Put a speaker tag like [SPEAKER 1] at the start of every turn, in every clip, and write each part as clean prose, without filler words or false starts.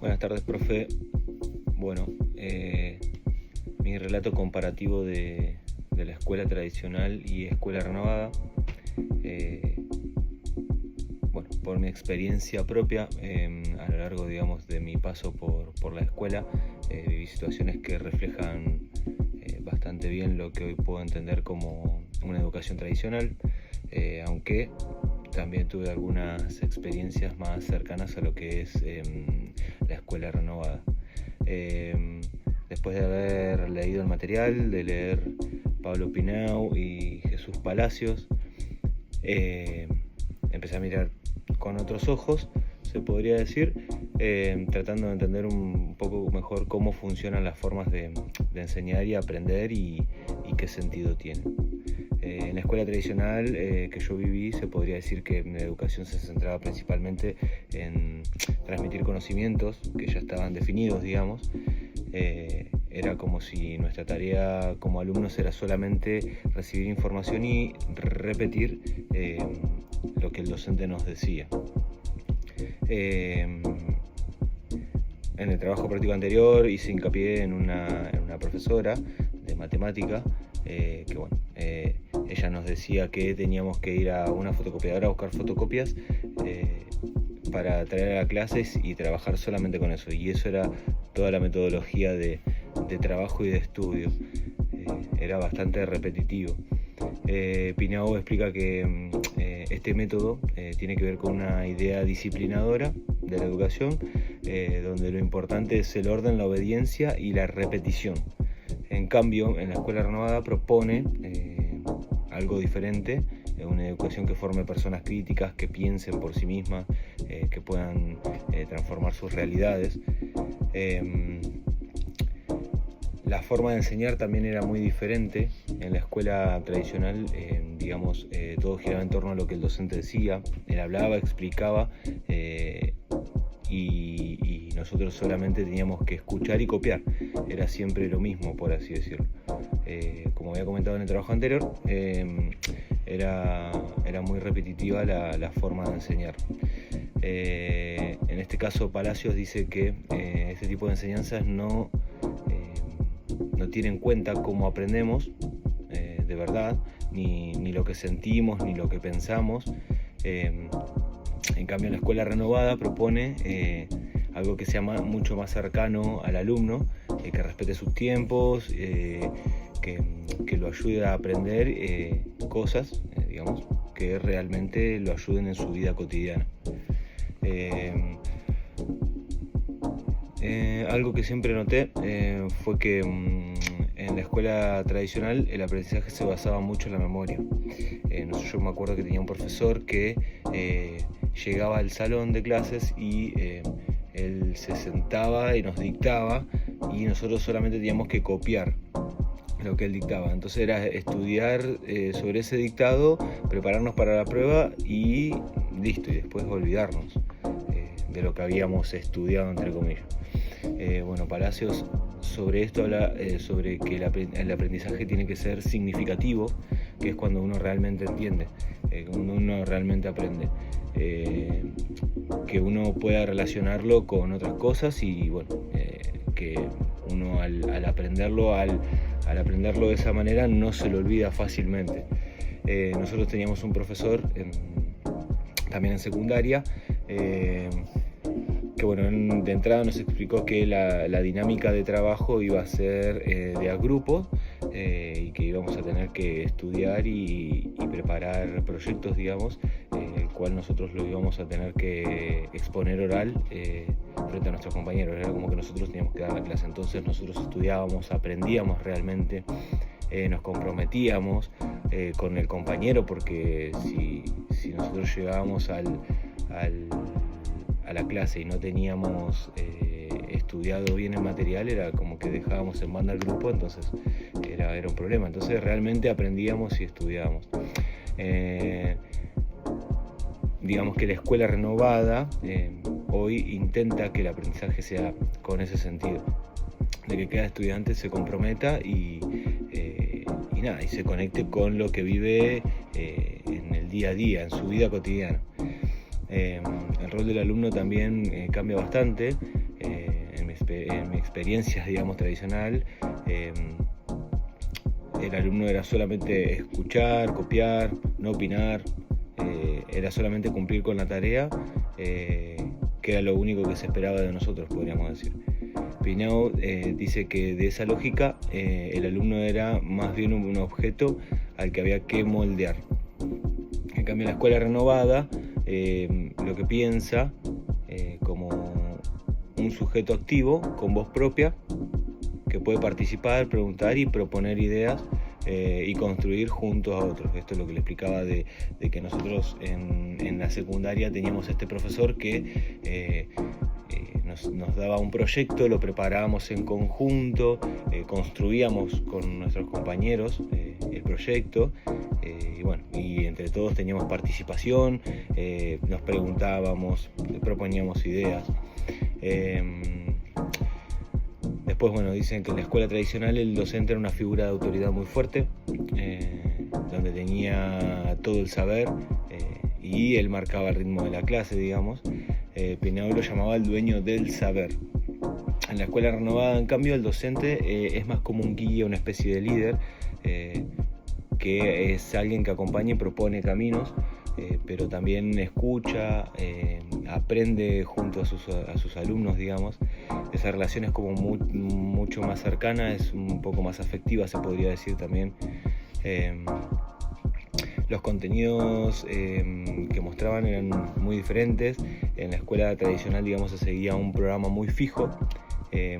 [SPEAKER 1] Buenas tardes, profe. Bueno, mi relato comparativo de la escuela tradicional y escuela renovada. Bueno, por mi experiencia propia, a lo largo, digamos, de mi paso por la escuela, viví situaciones que reflejan bastante bien lo que hoy puedo entender como una educación tradicional, aunque también tuve algunas experiencias más cercanas a lo que es la escuela renovada. Después de haber leído el material, de leer Pablo Pinau y Jesús Palacios, empecé a mirar con otros ojos, se podría decir, tratando de entender un poco mejor cómo funcionan las formas de enseñar y aprender y qué sentido tienen. En la escuela tradicional que yo viví, se podría decir que mi educación se centraba principalmente en transmitir conocimientos que ya estaban definidos, digamos. Era como si nuestra tarea como alumnos era solamente recibir información y repetir lo que el docente nos decía. En el trabajo práctico anterior hice hincapié en una profesora de matemática que bueno, ella nos decía que teníamos que ir a una fotocopiadora a buscar fotocopias para traer a clases y trabajar solamente con eso, y eso era toda la metodología de trabajo y de estudio. Era bastante repetitivo. Pinau explica que este método tiene que ver con una idea disciplinadora de la educación, donde lo importante es el orden, la obediencia y la repetición. En cambio, en la escuela renovada propone algo diferente, una educación que forme personas críticas, que piensen por sí mismas, que puedan transformar sus realidades. La forma de enseñar también era muy diferente. En la escuela tradicional, digamos, todo giraba en torno a lo que el docente decía. Él hablaba, explicaba y nosotros solamente teníamos que escuchar y copiar. Era siempre lo mismo, por así decirlo. Como había comentado en el trabajo anterior, era muy repetitiva la forma de enseñar. En este caso, Palacios dice que este tipo de enseñanzas no tiene en cuenta cómo aprendemos de verdad, ni lo que sentimos, ni lo que pensamos. En cambio, la escuela renovada propone algo que sea mucho más cercano al alumno, que respete sus tiempos, que lo ayude a aprender cosas, digamos, que realmente lo ayuden en su vida cotidiana. Algo que siempre noté fue que en la escuela tradicional el aprendizaje se basaba mucho en la memoria. Yo me acuerdo que tenía un profesor que llegaba al salón de clases y él se sentaba y nos dictaba, y nosotros solamente teníamos que copiar lo que él dictaba. Entonces era estudiar sobre ese dictado, prepararnos para la prueba y listo, y después olvidarnos de lo que habíamos estudiado, entre comillas. Bueno, Palacios sobre esto habla sobre que el aprendizaje tiene que ser significativo, que es cuando uno realmente entiende, cuando uno realmente aprende, que uno pueda relacionarlo con otras cosas y bueno, que uno al aprenderlo de esa manera no se lo olvida fácilmente. Nosotros teníamos un profesor también en secundaria, que bueno, de entrada nos explicó que la dinámica de trabajo iba a ser de a grupos, y que íbamos a tener que estudiar y preparar proyectos, digamos, el cual nosotros lo íbamos a tener que exponer oral frente a nuestros compañeros. Era como que nosotros teníamos que dar la clase. Entonces nosotros estudiábamos, aprendíamos realmente, nos comprometíamos con el compañero, porque si nosotros llegábamos a la clase y no teníamos estudiado bien el material, era como que dejábamos en banda al grupo, entonces era un problema. Entonces realmente aprendíamos y estudiábamos. Digamos que la escuela renovada hoy intenta que el aprendizaje sea con ese sentido, de que cada estudiante se comprometa y se conecte con lo que vive en el día a día, en su vida cotidiana. El rol del alumno también cambia bastante. en mi experiencia, digamos, tradicional, el alumno era solamente escuchar, copiar, no opinar, era solamente cumplir con la tarea, que era lo único que se esperaba de nosotros, podríamos decir. Pineau dice que de esa lógica el alumno era más bien un objeto al que había que moldear. En cambio, en la escuela renovada lo que piensa como un sujeto activo con voz propia que puede participar, preguntar y proponer ideas y construir juntos a otros. Esto es lo que le explicaba de que nosotros en la secundaria teníamos este profesor que nos daba un proyecto, lo preparábamos en conjunto, construíamos con nuestros compañeros el proyecto, y entre todos teníamos participación, nos preguntábamos, proponíamos ideas. Después, dicen que en la escuela tradicional el docente era una figura de autoridad muy fuerte, donde tenía todo el saber y él marcaba el ritmo de la clase, digamos. Pineau lo llamaba el dueño del saber. En la escuela renovada, en cambio, el docente es más como un guía, una especie de líder, que es alguien que acompaña y propone caminos, pero también escucha, aprende junto a sus alumnos, digamos. Esa relación es como mucho más cercana, es un poco más afectiva, se podría decir también. Los contenidos que mostraban eran muy diferentes. En la escuela tradicional, digamos, se seguía un programa muy fijo,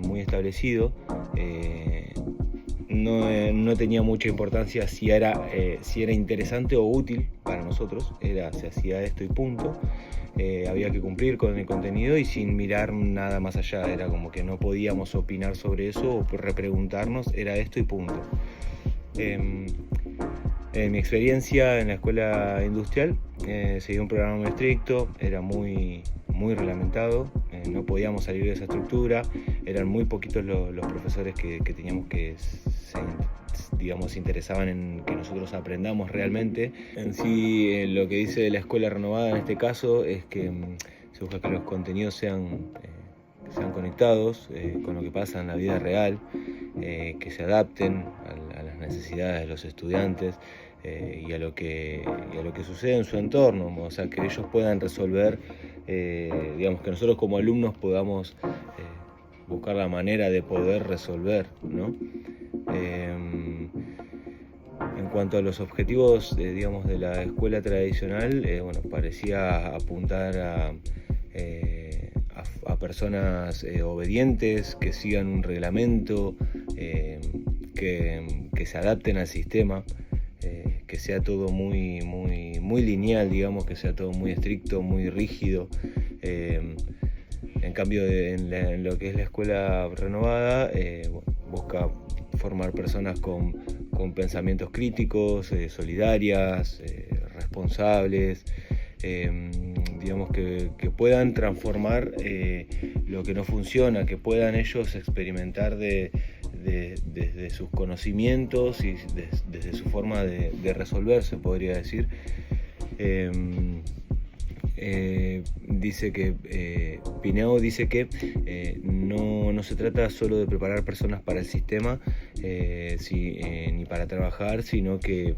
[SPEAKER 1] muy establecido. No tenía mucha importancia si era interesante o útil para nosotros. Se hacía esto y punto. Había que cumplir con el contenido y sin mirar nada más allá. Era como que no podíamos opinar sobre eso o repreguntarnos. Era esto y punto. En mi experiencia en la escuela industrial, seguía un programa muy estricto, era muy reglamentado, no podíamos salir de esa estructura, eran muy poquitos los profesores que teníamos que se interesaban en que nosotros aprendamos realmente. En sí, lo que dice la escuela renovada en este caso es que se busca que los contenidos sean conectados con lo que pasa en la vida real, que se adapten a las necesidades de los estudiantes y a lo que sucede en su entorno, o sea, que ellos puedan resolver, que nosotros como alumnos podamos buscar la manera de poder resolver, ¿no? En cuanto a los objetivos, de la escuela tradicional, parecía apuntar a personas obedientes, que sigan un reglamento, que se adapten al sistema, que sea todo muy lineal, digamos, que sea todo muy estricto, muy rígido. En cambio, en lo que es la escuela renovada, busca formar personas con pensamientos críticos, solidarias, responsables, que puedan transformar lo que no funciona, que puedan ellos experimentar desde sus conocimientos y desde su forma de resolver, se podría decir. Pineau dice que no se trata solo de preparar personas para el sistema ni para trabajar, sino que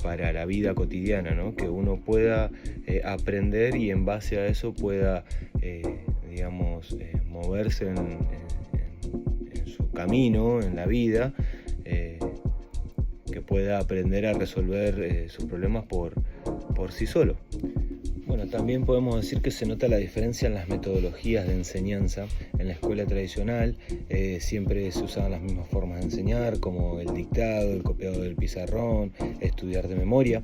[SPEAKER 1] para la vida cotidiana, ¿no? Que uno pueda aprender y en base a eso pueda moverse en su camino, en la vida, que pueda aprender a resolver sus problemas por sí solo. También podemos decir que se nota la diferencia en las metodologías de enseñanza. En la escuela tradicional siempre se usaban las mismas formas de enseñar, como el dictado, el copiado del pizarrón, estudiar de memoria,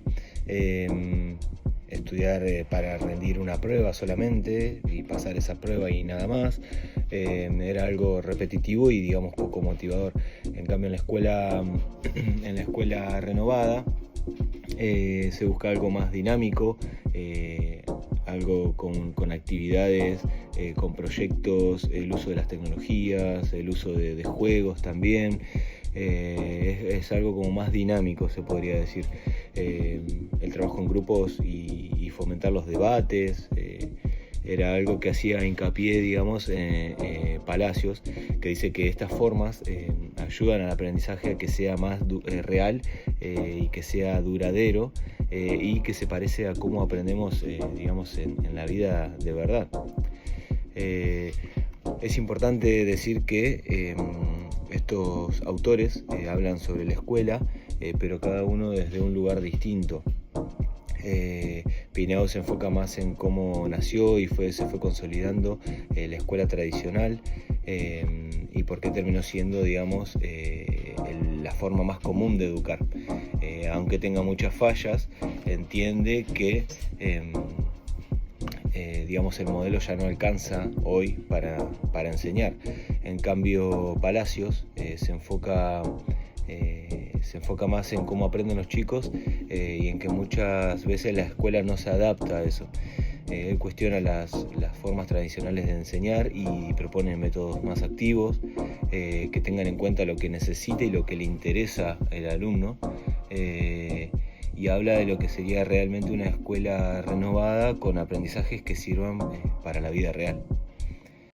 [SPEAKER 1] estudiar para rendir una prueba solamente y pasar esa prueba y nada más. Era algo repetitivo y poco motivador. En cambio, en la escuela renovada se busca algo más dinámico, algo con actividades, con proyectos, el uso de las tecnologías, el uso de juegos también. Es algo como más dinámico, se podría decir. El trabajo en grupos y fomentar los debates, era algo que hacía hincapié, digamos, Palacios, que dice que estas formas ayudan al aprendizaje a que sea más real y que sea duradero y que se parece a cómo aprendemos, digamos, en la vida de verdad. Es importante decir que estos autores hablan sobre la escuela, pero cada uno desde un lugar distinto. Pineau se enfoca más en cómo nació y se fue consolidando la escuela tradicional y por qué terminó siendo, digamos, la forma más común de educar. Aunque tenga muchas fallas, entiende que digamos, el modelo ya no alcanza hoy para enseñar. En cambio, Palacios se enfoca más en cómo aprenden los chicos y en que muchas veces la escuela no se adapta a eso. Él cuestiona las formas tradicionales de enseñar y propone métodos más activos que tengan en cuenta lo que necesita y lo que le interesa al alumno. Y habla de lo que sería realmente una escuela renovada con aprendizajes que sirvan para la vida real.